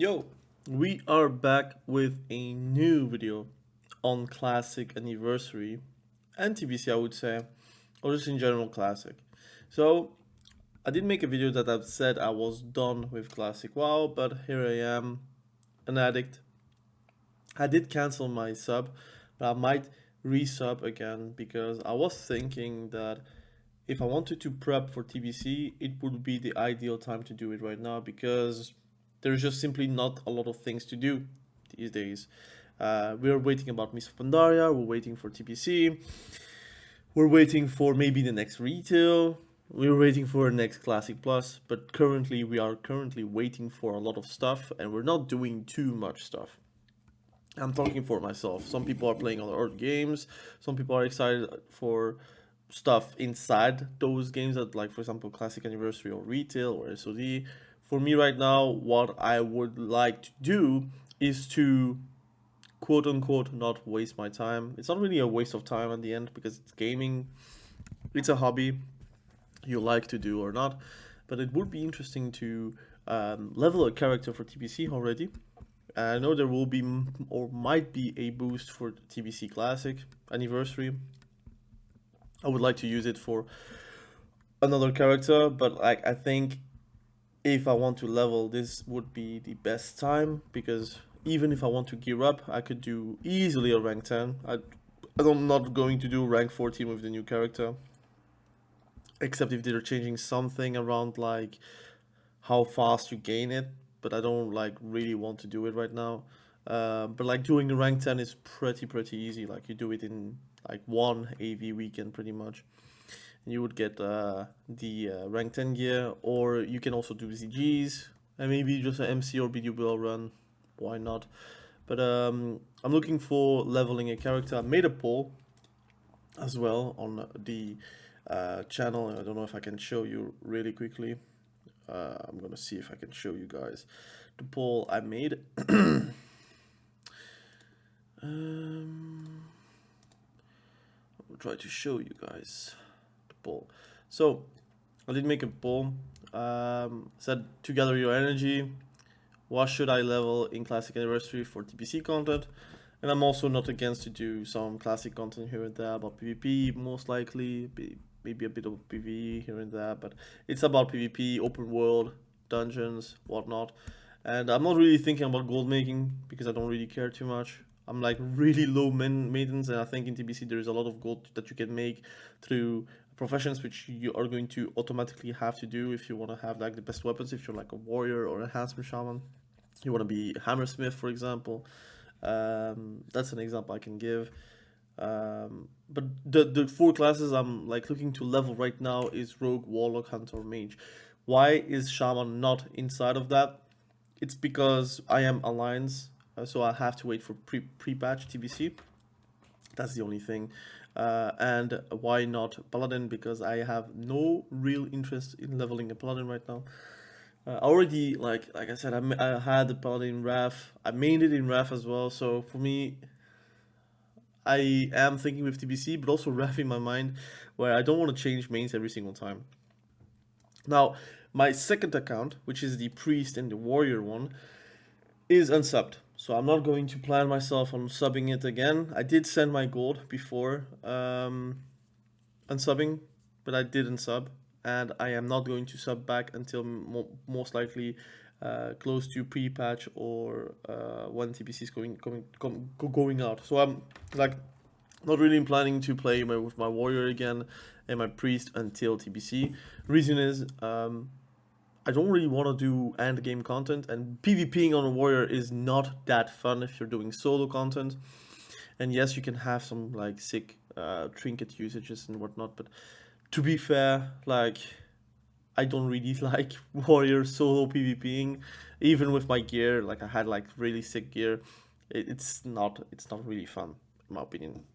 Yo, we are back with a new video on Classic Anniversary and TBC, I would say, or just in general Classic. So, I did make a video that I've said I was done with Classic WoW, but here I am, an addict. I did cancel my sub, but I might resub again because I was thinking that if I wanted to prep for TBC, it would be the ideal time to do it right now because there's just simply not a lot of things to do these days. We're waiting about Miss Pandaria, we're waiting for TBC, we're waiting for maybe the next retail, we're waiting for next Classic Plus, but currently we are currently waiting for a lot of stuff and we're not doing too much stuff. I'm talking for myself. Some people are playing other games, some people are excited for stuff inside those games that, like, for example, Classic Anniversary or Retail or SOD. For me right now, what I would like to do is to quote unquote not waste my time. It's not really a waste of time at the end because it's gaming, it's a hobby you like to do or not, but it would be interesting to level a character for TBC already. I know there will be or might be a boost for TBC Classic Anniversary. I would like to use it for another character, but like I think if I want to level, this would be the best time because even if I want to gear up, I could do easily a rank 10. I'm not going to do rank 14 with the new character, except if they're changing something around like how fast you gain it. But I don't like really want to do it right now. But like doing the rank 10 is pretty easy. Like you do it in like one AV weekend pretty much. You would get the rank 10 gear, or you can also do ZGs and maybe just an MC or BDBL run. Why not? But I'm looking for leveling a character. I made a poll as well on the channel. I don't know if I can show you really quickly. I'm gonna see if I can show you guys the poll I made. I'll try to show you guys the poll. So I did make a poll. Said to gather your energy, what should I level in Classic Anniversary for TBC content? And I'm also not against to do some classic content here and there about PvP, most likely, maybe a bit of PvE here and there, but it's about PvP, open world, dungeons, whatnot. And I'm not really thinking about gold making because I don't really care too much. I'm like really low maintenance, and I think in TBC there is a lot of gold that you can make through professions which you are going to automatically have to do if you want to have like the best weapons. If you're like a warrior or a enhancement shaman, you want to be hammersmith, for example. That's an example I can give. But the four classes I'm like looking to level right now is rogue, warlock, hunter, mage. Why is shaman not inside of that? It's because I am alliance, so I have to wait for pre-patch TBC. That's the only thing. And why not paladin? Because I have no real interest in leveling a paladin right now. Already, like I said, I had the paladin in Wrath. I mained it in Wrath as well. So for me, I am thinking with TBC, but also Wrath in my mind, where I don't want to change mains every single time. Now, my second account, which is the priest and the warrior one, is unsubbed. So I'm not going to plan myself on subbing it again. I did send my gold before unsubbing, but I didn't sub, and I am not going to sub back until most likely close to pre-patch or when TBC is going out. So I'm like not really planning to play with my warrior again and my priest until TBC. Reason is I don't really want to do end game content, and PvPing on a warrior is not that fun if you're doing solo content. And yes, you can have some like sick trinket usages and whatnot, but to be fair, like I don't really like warrior solo PvPing. Even with my gear, like I had like really sick gear, it's not really fun in my opinion.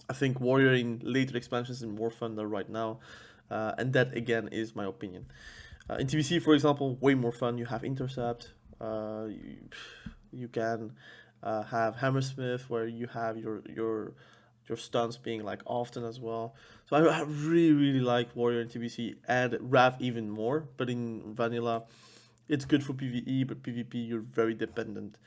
I think warrior in later expansions is more fun than right now, and that again is my opinion. In TBC, for example, way more fun. You have intercept. You can have hammersmith where you have your stunts being like often as well. So I really like warrior in TBC and Wrath even more. But in vanilla, It's good for PvE, but PvP you're very dependent.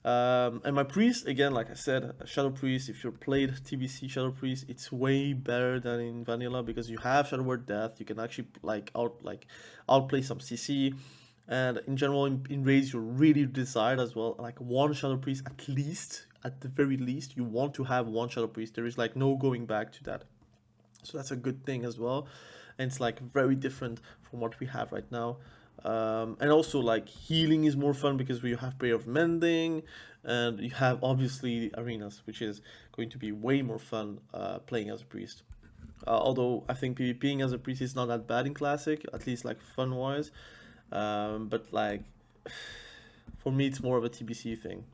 And my priest, again, like I said, Shadow Priest, if you're played TBC Shadow Priest, it's way better than in vanilla because you have Shadow Word Death. You can actually outplay some CC, and in general in raids you're really desired as well. Like one Shadow Priest at least, at the very least, you want to have one Shadow Priest. There is like no going back to that. So that's a good thing as well, and it's like very different from what we have right now. And also like healing is more fun because we have Prayer of Mending, and you have obviously arenas, which is going to be way more fun playing as a priest. Although I think PvPing as a priest is not that bad in Classic, at least like fun wise. But like for me, it's more of a TBC thing.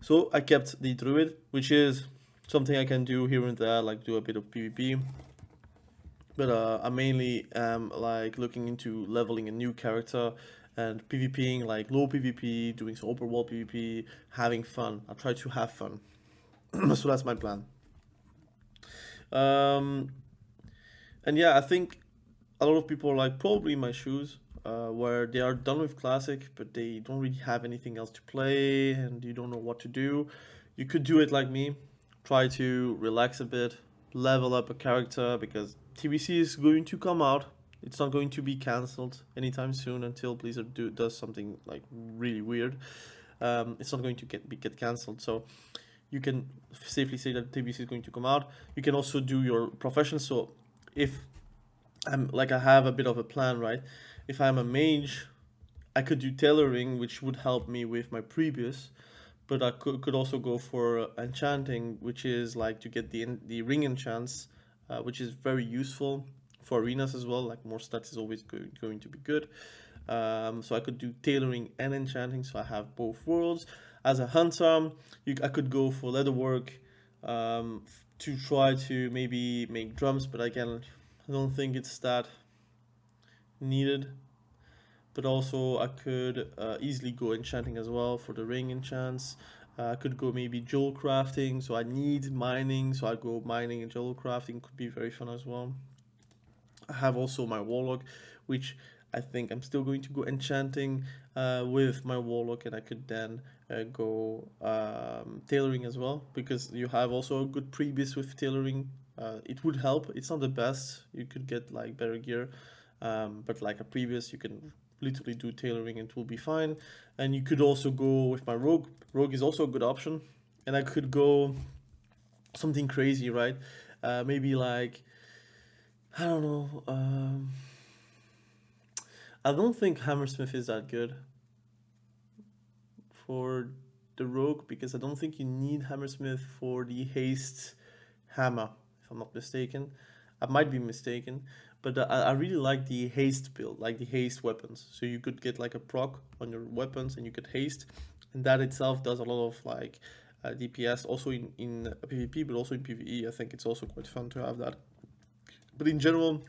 So I kept the Druid, which is something I can do here and there, like do a bit of PvP. But I mainly am like looking into leveling a new character and PvPing, like low PvP, doing some open world PvP, having fun. I try to have fun. So that's my plan. Um, and yeah, I think a lot of people are like probably in my shoes, where they are done with Classic, but they don't really have anything else to play and you don't know what to do. You could do it like me, try to relax a bit, level up a character because TBC is going to come out. It's not going to be cancelled anytime soon until Blizzard does something like really weird. It's not going to get cancelled, so you can safely say that TBC is going to come out. You can also do your profession. So if I have a bit of a plan, right? If I'm a mage, I could do tailoring, which would help me with my previous, but I could also go for enchanting, which is like to get the ring enchants, which is very useful for arenas as well. Like more stats is always going to be good. So I could do tailoring and enchanting, so I have both worlds. As a hunter, I could go for leatherwork to try to maybe make drums, but again, I don't think it's that needed. But also I could easily go enchanting as well for the ring enchants. I could go maybe jewel crafting, so I need mining, so I go mining and jewel crafting could be very fun as well. I have also my warlock, which I think I'm still going to go enchanting with my warlock, and I could then go tailoring as well because you have also a good previous with tailoring. It would help. It's not the best. You could get like better gear, but like a previous, you can literally do tailoring and it will be fine. And you could also go with my rogue. Rogue is also a good option, and I could go something crazy, right? Maybe like I don't know. I don't think Hammersmith is that good for the rogue because I don't think you need Hammersmith for the haste hammer, if I'm not mistaken. I might be mistaken, but I really like the haste build, like the haste weapons. So you could get like a proc on your weapons and you could haste, and that itself does a lot of like DPS also in PvP, but also in PvE. I think it's also quite fun to have that. But in general,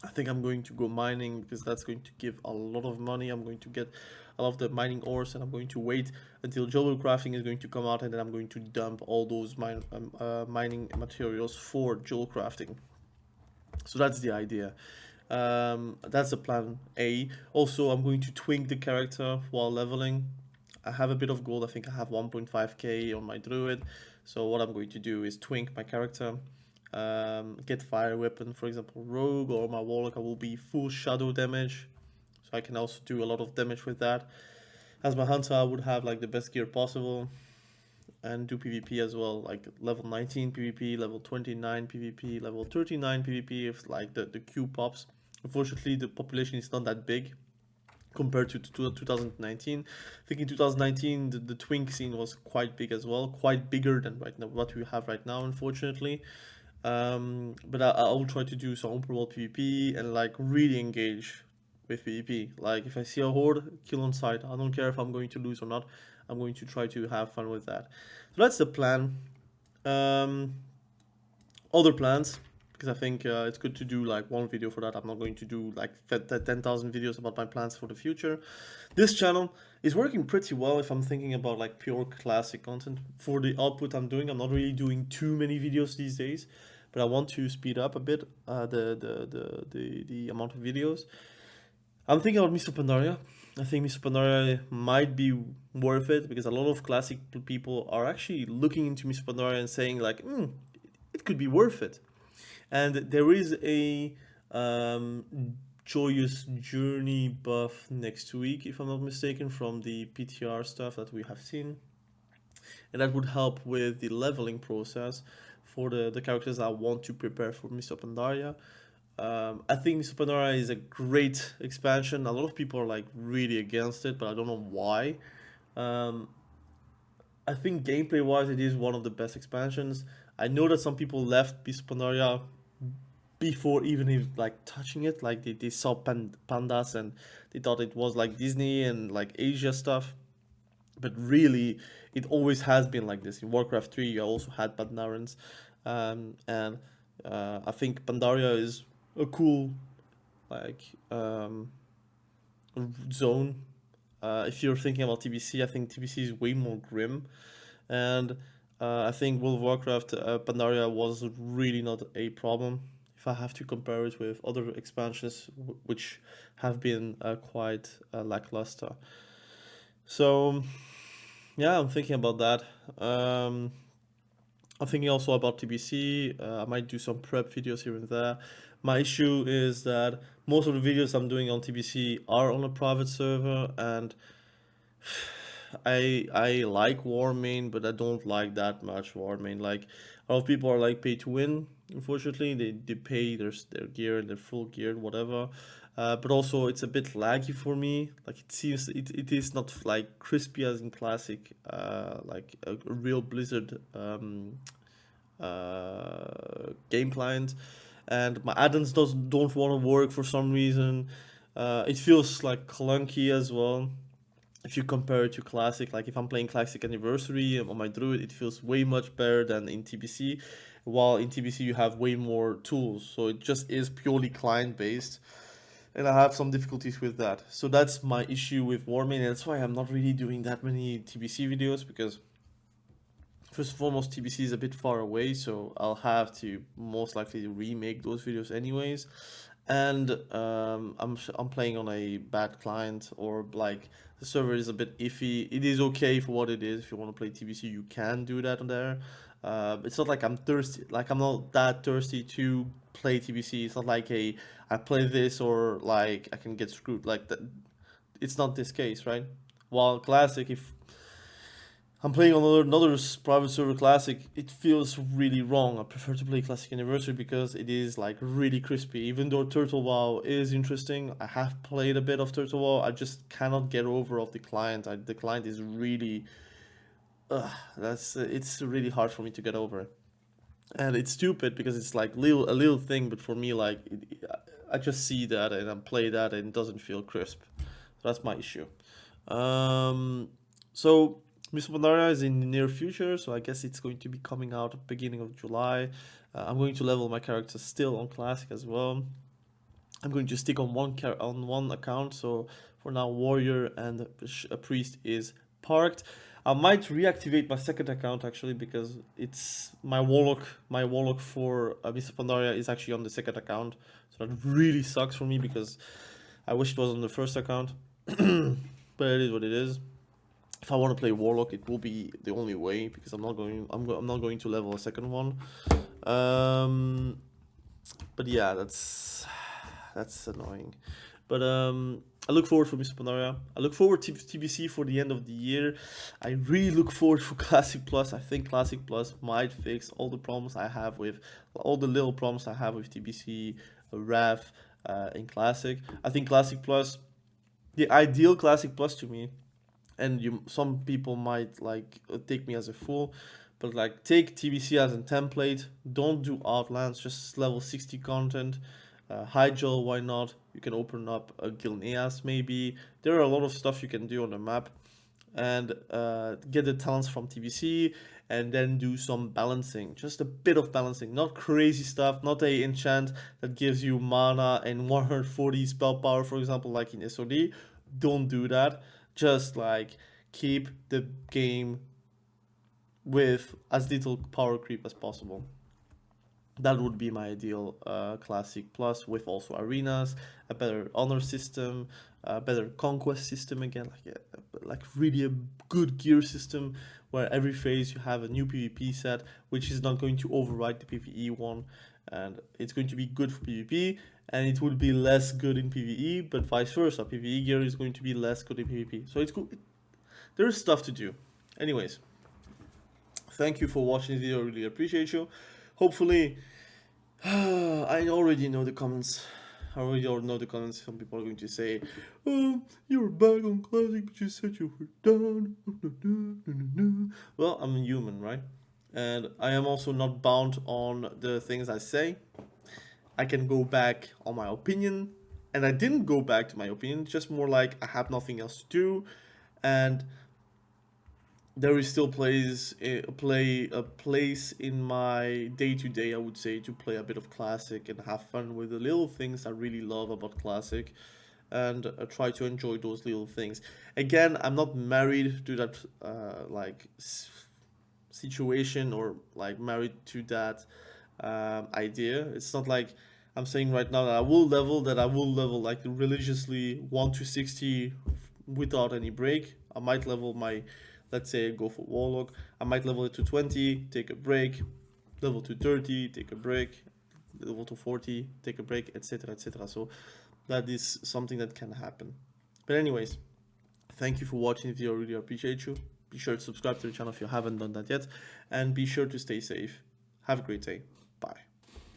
I think I'm going to go mining because that's going to give a lot of money. I'm going to get a lot of the mining ores, and I'm going to wait until jewel crafting is going to come out, and then I'm going to dump all those mining materials for jewel crafting. So that's the idea. That's the plan A. Also, I'm going to twink the character while leveling. I have a bit of gold. I think I have 1.5k on my druid. So what I'm going to do is twink my character. Get fire weapon, for example, rogue, or my warlock. I will be full shadow damage, so I can also do a lot of damage with that. As my hunter, I would have like the best gear possible and do PvP as well, like level 19 PvP, level 29 PvP, level 39 PvP if like the queue pops. Unfortunately, the population is not that big compared to 2019. I think in 2019 the twink scene was quite big as well, quite bigger than right now what we have right now, unfortunately. But I will try to do some open world PvP and like really engage with PvP. Like if I see a horde, kill on sight. I don't care if I'm going to lose or not. I'm going to try to have fun with that. So that's the plan. Other plans, because I think it's good to do like one video for that. I'm not going to do like 10,000 videos about my plans for the future. This channel is working pretty well if I'm thinking about like pure classic content. For the output I'm doing, I'm not really doing too many videos these days, but I want to speed up a bit the amount of videos. I'm thinking about Mr. Pandaria. I think Mr. Pandaria might be worth it because a lot of classic people are actually looking into Mr. Pandaria and saying like, it could be worth it. And there is a joyous journey buff next week, if I'm not mistaken, from the PTR stuff that we have seen, and that would help with the leveling process for the characters I want to prepare for Mr. Pandaria. I think Mr. Pandaria is a great expansion. A lot of people are like really against it, but I don't know why. Um, I think gameplay wise, it is one of the best expansions. I know that some people left Mr. Pandaria before even like touching it. Like they saw pandas and they thought it was like Disney and like Asia stuff. But really, it always has been like this. In Warcraft 3, you also had Pandarans. And I think Pandaria is a cool like zone. If you're thinking about TBC, I think TBC is way more grim. And I think World of Warcraft Pandaria was really not a problem. If I have to compare it with other expansions, which have been quite lackluster. So yeah, I'm thinking about that. I'm thinking also about TBC. I might do some prep videos here and there. My issue is that most of the videos I'm doing on TBC are on a private server, and I like Warmain, but I don't like that much Warmain. Like a lot of people are like pay to win. Unfortunately, they pay their gear, their full gear, whatever. But also it's a bit laggy for me. Like it seems it is not like crispy as in classic. Like a real Blizzard game client, and my add-ons don't want to work for some reason. It feels like clunky as well if you compare it to classic. Like if I'm playing classic anniversary on my druid, it feels way much better than in TBC, while in TBC you have way more tools, so it just is purely client based, and I have some difficulties with that. So that's my issue with Warming, and that's why I'm not really doing that many TBC videos, because first and foremost, TBC is a bit far away, so I'll have to most likely remake those videos anyways. And I'm playing on a bad client, or like the server is a bit iffy. It is okay for what it is. If you want to play TBC, you can do that on there. It's not like I'm thirsty. Like I'm not that thirsty to play TBC. It's not like I play this or like I can get screwed. Like that. It's not this case, right? While classic, if I'm playing on another private server classic, it feels really wrong. I prefer to play classic anniversary because it is like really crispy. Even though Turtle WoW is interesting, I have played a bit of Turtle WoW. I just cannot get over of the client. The client is really, that's it's really hard for me to get over. And it's stupid because it's like a little thing, but for me, like I just see that and I play that and it doesn't feel crisp. So that's my issue. Um, so Miss Pandaria is in the near future, so I guess it's going to be coming out at the beginning of July. I'm going to level my character still on classic as well. I'm going to stick on on one account. So for now, warrior and a priest is parked. I might reactivate my second account actually, because it's my warlock. My warlock for Mr. Pandaria is actually on the second account, so that really sucks for me because I wish it was on the first account. But it is what it is. If I want to play warlock, it will be the only way, because I'm not going to level a second one. But yeah, that's annoying. But I look forward for Miss Pandaria. I look forward to TBC for the end of the year. I really look forward for Classic Plus. I think Classic Plus might fix all the problems I have with all the little problems I have with TBC, RAF, in Classic. I think Classic Plus, the ideal Classic Plus to me, and some people might like take me as a fool, but like take TBC as a template. Don't do Outlands, just level 60 content. Hyjal, why not? You can open up a Gilneas maybe. There are a lot of stuff you can do on the map, and get the talents from TBC, and then do some balancing, just a bit of balancing, not crazy stuff, not a enchant that gives you mana and 140 spell power, for example, like in SOD. Don't do that. Just like keep the game with as little power creep as possible. That would be my ideal Classic Plus, with also arenas, a better honor system, a better conquest system again, like really a good gear system where every phase you have a new PvP set, which is not going to override the PvE one, and it's going to be good for PvP, and it will be less good in PvE, but vice versa. PvE gear is going to be less good in PvP. So it's cool. There's stuff to do. Anyways, thank you for watching the video. I really appreciate you. Hopefully, I already know the comments. I already know the comments. Some people are going to say, "Oh, you're back on classic, but you said you were done." Well, I'm a human, right? And I am also not bound on the things I say. I can go back on my opinion, and I didn't go back to my opinion. Just more like I have nothing else to do, and there is still a place in my day-to-day, I would say, to play a bit of classic and have fun with the little things I really love about classic, and try to enjoy those little things. Again, I'm not married to that situation, or like married to that idea. It's not like I'm saying right now that I will level like religiously 1 to 60 without any break. I might level my, let's say, go for Warlock. I might level it to 20, take a break, level to 30, take a break, level to 40, take a break, etc., etc. So that is something that can happen. But anyways, thank you for watching the video. I really appreciate you. Be sure to subscribe to the channel if you haven't done that yet, and be sure to stay safe. Have a great day. Bye.